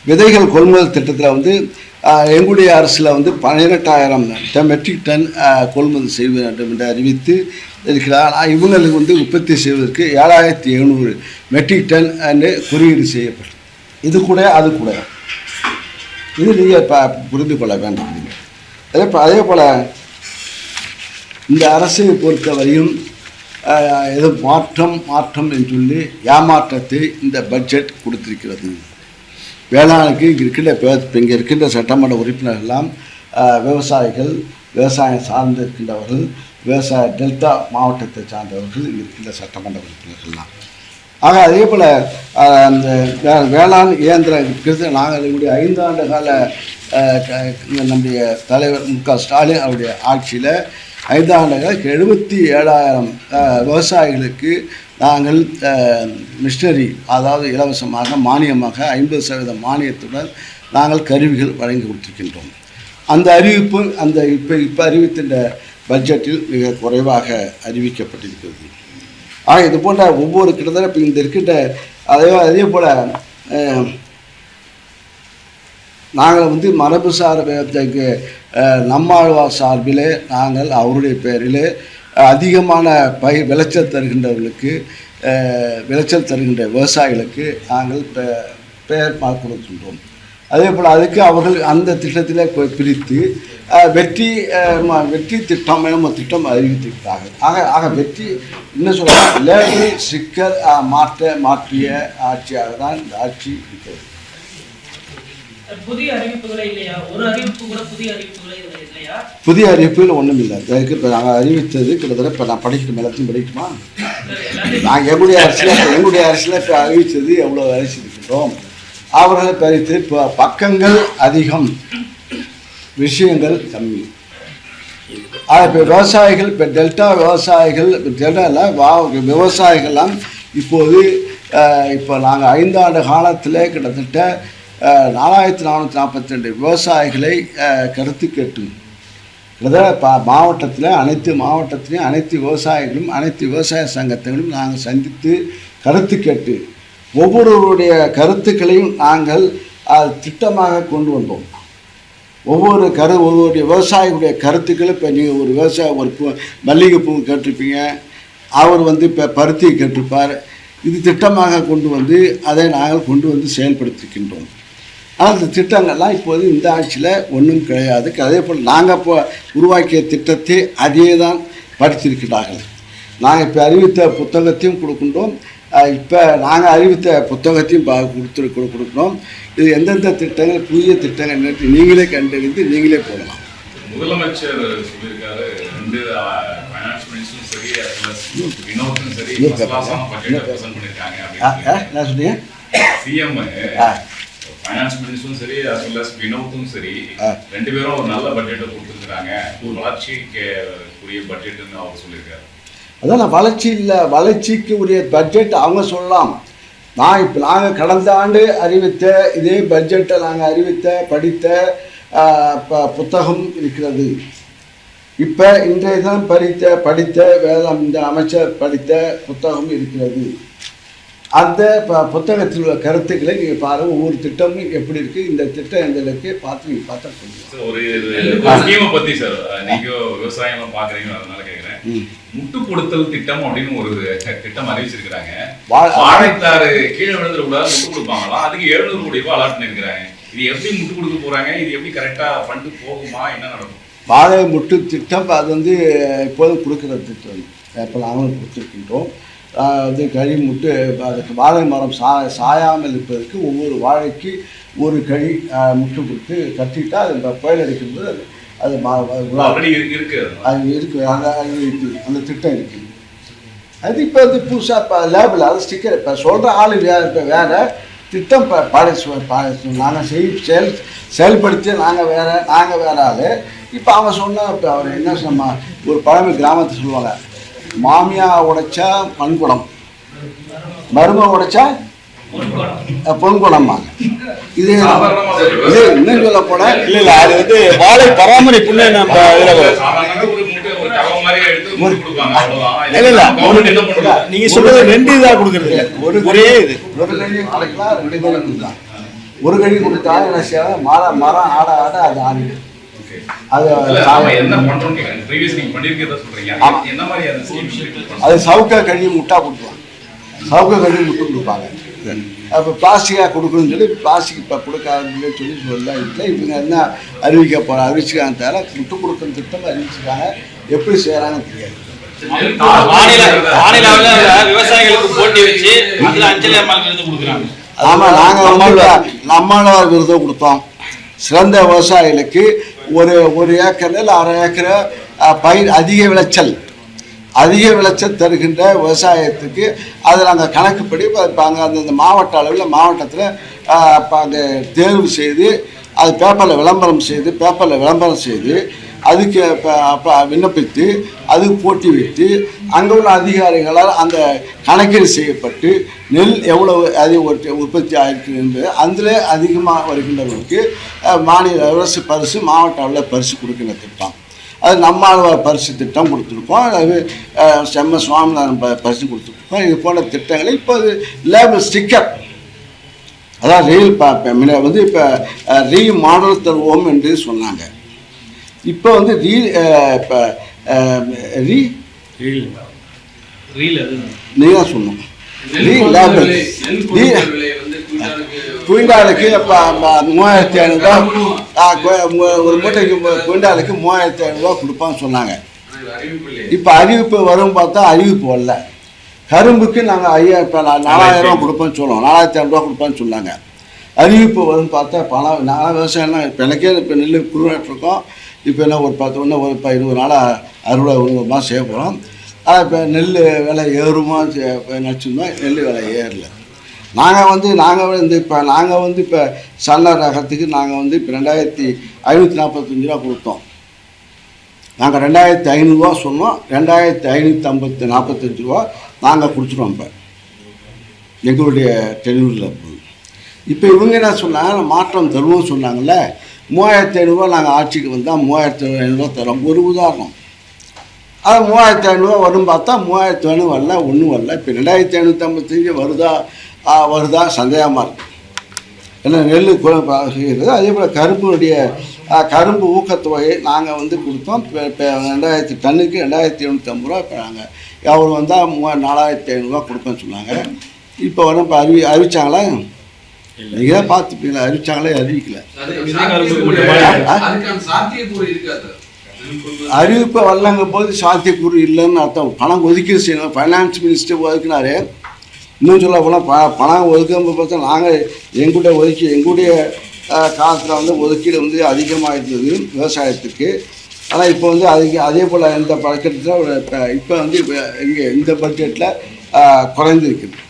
விதைகள் கொள்முதல் திட்டத்தில் வந்து எங்களுடைய அரசில் வந்து 18,000 மெட்ரிக் டன் கொள்முதல் செய்ய வேண்டும் என்று அறிவித்து இருக்கிறார். இவங்களுக்கு வந்து உற்பத்தி செய்வதற்கு 7,700 மெட்ரிக் டன் குறியீடு செய்யப்படும். இது கூட அது கூட இது நீங்கள் புரிந்து கொள்ள வேண்டும். நீங்கள் அதே போல் இந்த அரசை பொறுத்தவரையும் ஏதோ மாற்றம் என்று சொல்லி ஏமாற்றத்தை இந்த பட்ஜெட் கொடுத்திருக்கிறது. வேளாணுக்கு இங்கே இருக்கின்ற சட்டமன்ற உறுப்பினர்கள்லாம் விவசாயிகள், விவசாயம் சார்ந்து இருக்கின்றவர்கள், விவசாய டெல்டா மாவட்டத்தை சார்ந்தவர்கள் இங்கே இருக்கின்ற சட்டமன்ற உறுப்பினர்கள்லாம். ஆக அதே போல் அந்த வேளாண் இயந்திரம் இருக்கிறது. நாங்கள் எங்களுடைய 5 ஆண்டு கால நம்முடைய தலைவர் மு.க. ஸ்டாலின் அவருடைய ஆட்சியில் 5 ஆண்டுகளுக்கு 77,000 விவசாயிகளுக்கு நாங்கள் மிஷினரி, அதாவது இலவசமாக மானியமாக 50% மானியத்துடன் நாங்கள் கருவிகள் வழங்கி கொடுத்திருக்கின்றோம். அந்த அறிவிப்பு இப்போ அறிவித்தின்ற பட்ஜெட்டில் மிக குறைவாக அறிவிக்கப்பட்டிருக்கிறது. ஆக இது போன்ற ஒவ்வொரு கிட்டத்தட்ட இப்போ இந்த இருக்கின்ற அதே போல் நாங்கள் வந்து மரபுசார் நம்மாழ்வார் சார்பிலே நாங்கள் அவருடைய பெயரிலே அதிகமான விளைச்சல் தருகின்றவர்களுக்கு, விளைச்சல் தருகின்ற விவசாயிகளுக்கு நாங்கள் பெயர் கொடுக்கின்றோம். அதே போல் அதுக்கு அவர்கள் அந்த திட்டத்தில் பிரித்து வெற்றி திட்டம் எனும் திட்டம் அறிவித்திருக்கிறார்கள். ஆக வெற்றி என்ன சொல்கிறாங்க, லேபிள் ஸ்டிக்கர் மாற்றிய ஆட்சியாக தான் இந்த ஆட்சி இருக்கிறது. புதிய அறிவிப்புகள் ஒன்றும் இல்லை. இப்போ நாங்கள் அறிவித்தது கிட்டத்தட்ட இப்போ நான் படிக்கணும், எல்லாத்தையும் படிக்குமா? நாங்கள் எங்களுடைய அரசில் இப்போ அறிவித்தது எவ்வளோ அறிவிச்சிருக்கிறோம். அவர்களை பறித்து இப்போ பக்கங்கள் அதிகம், விஷயங்கள் கம்மி. இப்போ விவசாயிகள், இப்போ டெல்டா விவசாயிகள், விவசாயிகள்லாம் இப்போ நாங்கள் 5 ஆண்டு காலத்தில் கிட்டத்தட்ட 4,442 விவசாயிகளை கருத்து கேட்டு மாவட்டத்தில் அனைத்து மாவட்டத்திலையும் அனைத்து விவசாயிகளும் அனைத்து விவசாய சங்கத்தையும் நாங்கள் சந்தித்து கருத்து கேட்டு ஒவ்வொருவருடைய கருத்துக்களையும் நாங்கள் திட்டமாக கொண்டு வந்தோம். ஒவ்வொரு விவசாயிகளுடைய கருத்துக்களும் இப்போ நீங்கள் ஒரு விவசாய ஒரு மல்லிகைப்பூ கேட்டிருப்பீங்க, அவர் வந்து இப்போ பருத்தி கேட்டிருப்பார். இது திட்டமாக கொண்டு வந்து அதை நாங்கள் கொண்டு வந்து செயல்படுத்திக்கின்றோம். ஆனால் இந்த திட்டங்கள்லாம் இப்போது இந்த ஆட்சியில் ஒன்றும் கிடையாது. அதே போல் நாங்கள் இப்போ உருவாக்கிய திட்டத்தை அதே தான் படித்திருக்கிறார்கள். நாங்கள் இப்போ அறிவித்த புத்தகத்தையும் கொடுக்கின்றோம், இப்போ நாங்கள் அறிவித்த புத்தகத்தையும் கொடுக்கணும். இது எந்தெந்த திட்டங்கள், புதிய திட்டங்கள் என்று நீங்களே கண்டறிந்து நீங்களே போடலாம். முதலமைச்சர் சொல்லியிருக்காரு, 2 ஃபைனான்ஸ் மினிஸ்டரும் சரி, வினோத்தும் சரி, என்ன சொன்னீங்க? சிஎம் ஃபைனான்ஸ் மினிஸ்டரும் சரி, as well as வினோத்தும் சரி, 2 பேரும் ஒரு நல்ல பட்ஜெட்டை கொடுத்துருக்காங்க, ஒரு வளர்ச்சிக்கு உரிய பட்ஜெட்னு அவர் சொல்லியிருக்காரு. அதான் வளர்ச்சிக்கு உரிய பட்ஜெட் அவங்க சொல்லலாம். நாங்கள் கடந்த ஆண்டு அறிவித்த இதே பட்ஜெட்டை நாங்கள் படித்த புத்தகம் இருக்கிறது. இப்போ இன்றைய தினம் படித்த வேளாண் இந்த அமைச்சர் படித்த புத்தகம் இருக்கிறது. அந்த புத்தகத்தில் உள்ள கருத்துக்களை நீங்கள் பாருங்கள். ஒவ்வொரு திட்டமும் எப்படி இருக்குது, இந்த திட்டம் எந்த அளவுக்கு பார்த்து நீங்கள் பார்த்தா சொல்லுங்கள். ஒரு ஸ்கீமை பற்றி சார், நீங்கள் விவசாயம் பார்க்குறீங்க, அதனால கேட்குறேன். முட்டு கொடுத்தல் திட்டம் அப்படின்னு ஒரு திட்டம் அறிவிச்சிருக்கிறாங்க. வாழைத்தாறு கீழே விழுந்துடக்கூடாது, முட்டு கொடுப்பாங்களா, அதுக்கு 700 கோடி ரூபாய் அலாட் பண்ணியிருக்கிறாங்க. இது எப்படி முட்டு கொடுக்க போகிறாங்க, இது எப்படி கரெக்டாக ஃபண்டு போகுமா, என்ன நடக்கும்? வாழை முட்டு திட்டம் அது வந்து இப்போது கொடுக்குற திட்டம். இப்போ நாங்களும் கொடுத்துருக்கின்றோம். வந்து கழி முட்டு, அதுக்கு வாழை மரம் சாயாமல் இருப்பதற்கு ஒவ்வொரு வாழைக்கு ஒரு கழி முட்டு கொடுத்து கட்டிட்டா அது புயல் அடிக்கும்போது அது இருக்குது. அந்த திட்டம் இருக்குது. அது இப்போ வந்து புதுசாக இப்போ லேபிள் அது ஸ்டிக்கர் இப்போ சொல்கிற ஆள் இப்போ வேறு திட்டம் நாங்கள் செயல்படுத்தி நாங்கள் வேறு ஆள். இப்போ அவங்க சொன்னால் இப்போ அவர் என்ன சொன்ன ஒரு பழமை கிராமத்தை சொல்லுவாங்க, மாமியா உடைச்சா மண்குடம், மரும உடைச்சா பொன்குடம்பாங்க. இது இன்னும் சொல்ல போனா இல்லை, அது வந்து வாழை பராமரிப்புன்னு நம்ம நீங்க சொல்றது 2 இதா கொடுக்கறது, ஒரே இது ஒரு கழிவு கிடைக்கலாம், 2 தான். ஒரு கழி கொடுத்தா என்ன செய்யலாம், மரம் ஆட ஆட அது ஆடிடும். அது என்ன பண்றோம்னு கேக்குறேன். ப்ரீவியஸ் நீங்க பண்ணிருக்கிறத சொல்றீங்க. என்ன மாதிரி அந்த ஸ்கீம் அது சவுக்கா கழி முட்டா கொடுக்கலாம். சவுக்கா கழி முட்டு கொடுப்பாங்க. அப்போ பிளாஸ்டிக்காக கொடுக்கணும்னு சொல்லி பிளாஸ்டிக் இப்போ கொடுக்காதுன்னு சொல்லி சொல்லலாம். இல்லை இவங்க என்ன அறிவிச்சுக்காங்க தவிர முட்டு கொடுக்குற திட்டம் அறிவிச்சுக்காங்க. எப்படி செய்கிறாங்கன்னு தெரியாது. விவசாயிகளுக்கு போட்டி வச்சு அதுல அஞ்சலி அம்மாளுக்கு விருது கொடுக்குறாங்க. ஆமாம், நாங்கள் நம்மாழ்வார் விருதை கொடுத்தோம். சிறந்த விவசாயிகளுக்கு ஒரு ஏக்கர் இல்லை 1/2 ஏக்கரை பயிர் அதிக விளைச்சல் தருகின்ற விவசாயத்துக்கு அதை நாங்கள் கணக்குப்படி இப்போ அங்கே அந்த மாவட்ட அளவில் மாவட்டத்தில் இப்போ அங்கே தேர்வு செய்து அது பேப்பரில் விளம்பரம் செய்து அதுக்கு இப்போ விண்ணப்பித்து அதுக்கு போட்டி வைத்து அங்கே உள்ள அதிகாரிகளால் அந்த கணக்கீடு செய்யப்பட்டு நெல் எவ்வளவு உற்பத்தி ஆகிருக்கு என்பது அதில் அதிகமாக வருகின்றவர்களுக்கு மாநில அரசு பரிசு, மாவட்ட அளவில் பரிசு கொடுக்கின்ற திட்டம். அது நம்மாழ்வார் பரிசு திட்டம் கொடுத்துருக்கோம். அது செம்ம சுவாமிநாதன் பரிசு கொடுத்துருக்கோம். இது போன்ற திட்டங்களை இப்போ அது லேபிள் ஸ்டிக்கர், அதான் ரீல் வந்து இப்போ மாடல் தருவோம் என்று சொன்னாங்க. இப்போ வந்து நீங்க சொன்னோம் குவிண்டாலுக்கு இப்போ 3500 ஒரு மூட்டைக்கு குவிண்டாலுக்கு 3500 கொடுப்பான்னு சொன்னாங்க. இப்போ அறிவிப்பு வரும் பார்த்தா அறிவிப்பு வரல. கரும்புக்கு நாங்கள் இப்போ 4000 கொடுப்போம்னு சொல்லுவோம், 4500 கொடுப்பான்னு சொன்னாங்க. அறிவிப்பு வரும்னு பார்த்தா பணம் நான் விவசாயம்லாம் இப்போ எனக்கே இப்போ நெல் குருவாட்டிருக்கோம். இப்போ என்ன ஒரு 20 நாளாக அறுவடை உணவுமாக செய்ய போகிறோம். ஆனால் இப்போ நெல் விலை ஏறுமா நினச்சிருந்தோம், நெல் விலை ஏறல. நாங்கள் வந்து இப்போ சன்ன ரகத்துக்கு நாங்கள் வந்து இப்போ 2545 கொடுத்தோம். நாங்கள் 2500 சொன்னோம், 2545 நாங்கள் கொடுத்துருவோம். இப்போ எங்களுடைய டெலிவரியில் போகுது. இப்போ இவங்க என்ன சொன்னாங்க, மாற்றம் தருவோம் சொன்னாங்கல்ல. 3500 நாங்கள் ஆட்சிக்கு வந்தால் 3500 தரோம். ஒரு உதாரணம். அது 3500 வரும் பார்த்தா 3500 வரல, ஒன்றும் வரல. இப்போ 2555 வருதா சந்தேகமாக இருக்குது. ஏன்னா நெல் செய்கிறது. அதே போல் கரும்பு ஊக்கத்தொகை நாங்கள் வந்து கொடுத்தோம். இப்போ 2000 டன்னுக்கு 2750 இப்போ நாங்கள் அவர் வந்தால் 4500 கொடுப்பேன்னு சொன்னாங்க. இப்போ வரும் இப்போ அறிவிச்சாங்களா? நீங்கள் தான் பார்த்துப்பீங்களா? அறிவிச்சாங்களே, அறிவிக்கல. அறிவிப்பை வரலங்கும் போது சாத்தியக்கூறு இல்லைன்னு அர்த்தம். பணம் ஒதுக்கீடு செய்யணும். ஃபைனான்ஸ் மினிஸ்டர் ஒதுக்கினாரு. இன்னும் சொல்ல போனால் பணம் ஒதுக்கும்போது பார்த்தா நாங்கள் எங்களுடைய காலத்தில் வந்து ஒதுக்கீடு வந்து அதிகமாக இருந்தது விவசாயத்துக்கு. ஆனால் இப்போ வந்து அதே போல் இந்த பட்ஜெட்டில் இப்போ வந்து இங்கே இந்த பட்ஜெட்டில் குறைந்திருக்குது.